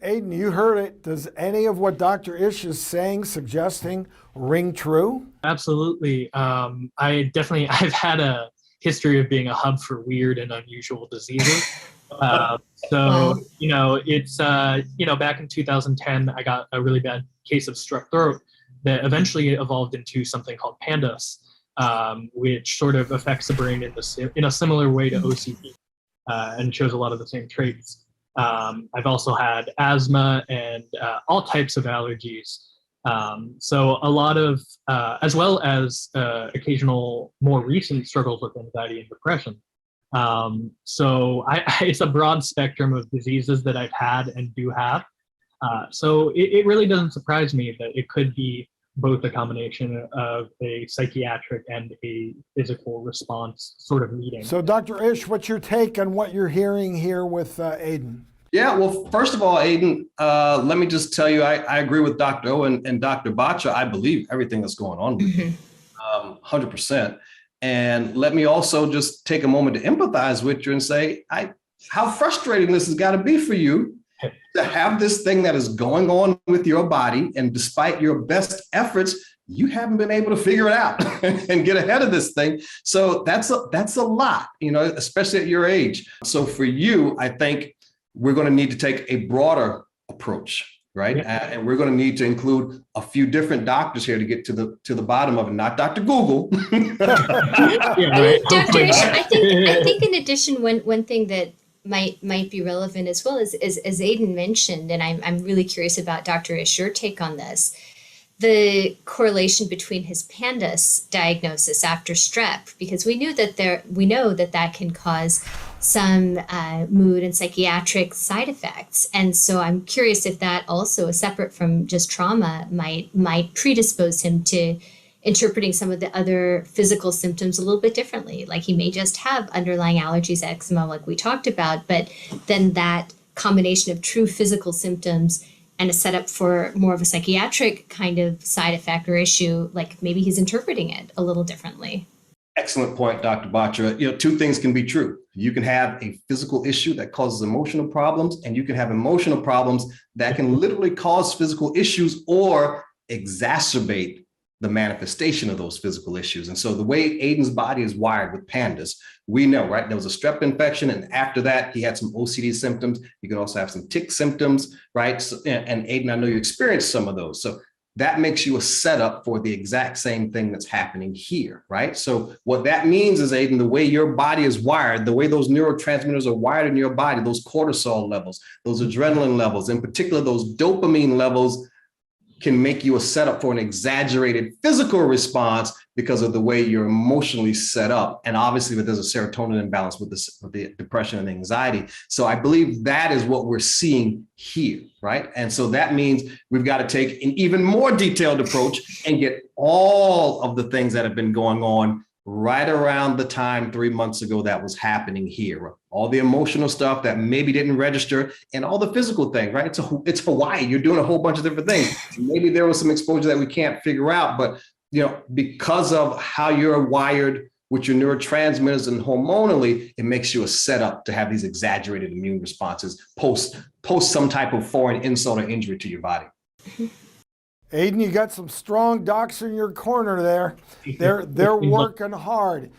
Aidan, you heard it. Does any of what Dr. Ish is saying, suggesting, ring true? Absolutely. I've had a history of being a hub for weird and unusual diseases. Wow. Back in 2010, I got a really bad case of strep throat that eventually evolved into something called PANDAS, which sort of affects the brain in a similar way to OCD, and shows a lot of the same traits. I've also had asthma and all types of allergies. So a lot of, as well as occasional more recent struggles with anxiety and depression. It's a broad spectrum of diseases that I've had and do have. So it really doesn't surprise me that it could be both a combination of a psychiatric and a physical response sort of meeting. So, Dr. Ish, what's your take on what you're hearing here with Aidan? Yeah, well, first of all, Aidan, let me just tell you, I agree with Dr. O and Dr. Batra. I believe everything that's going on with you, 100%. And let me also just take a moment to empathize with you and say, how frustrating this has got to be for you to have this thing that is going on with your body. And despite your best efforts, you haven't been able to figure it out and get ahead of this thing. So that's a lot, especially at your age. So for you, I think we're going to need to take a broader approach, right? Yeah. And we're going to need to include a few different doctors here to get to the bottom of it, not Dr. Google. Yeah, right. Dr. Ish, I think in addition, one thing that might be relevant as well as Aidan mentioned, and I'm really curious about Dr. Ish, your take on this, the correlation between his PANDAS diagnosis after strep, because we know that can cause some mood and psychiatric side effects. And so I'm curious if that also, separate from just trauma, might predispose him to interpreting some of the other physical symptoms a little bit differently. Like he may just have underlying allergies, eczema, like we talked about, but then that combination of true physical symptoms and a setup for more of a psychiatric kind of side effect or issue, like maybe he's interpreting it a little differently. Excellent point, Dr. Batra. Two things can be true. You can have a physical issue that causes emotional problems, and you can have emotional problems that can literally cause physical issues or exacerbate the manifestation of those physical issues. And so the way Aidan's body is wired with PANDAS, we know, right? There was a strep infection, and after that, he had some OCD symptoms. You could also have some tic symptoms, right? So, and Aidan, I know you experienced some of those. So that makes you a setup for the exact same thing that's happening here, right? So what that means is, Aidan, the way your body is wired, the way those neurotransmitters are wired in your body, those cortisol levels, those adrenaline levels, in particular, those dopamine levels, can make you a setup for an exaggerated physical response because of the way you're emotionally set up. And obviously, there's a serotonin imbalance with the depression and anxiety. So I believe that is what we're seeing here, right? And so that means we've got to take an even more detailed approach and get all of the things that have been going on right around the time 3 months ago that was happening here. All the emotional stuff that maybe didn't register, and all the physical things, right? It's Hawaii. You're doing a whole bunch of different things. Maybe there was some exposure that we can't figure out, but because of how you're wired with your neurotransmitters and hormonally, it makes you a setup to have these exaggerated immune responses post some type of foreign insult or injury to your body. Aidan, you got some strong docs in your corner there. They're working hard.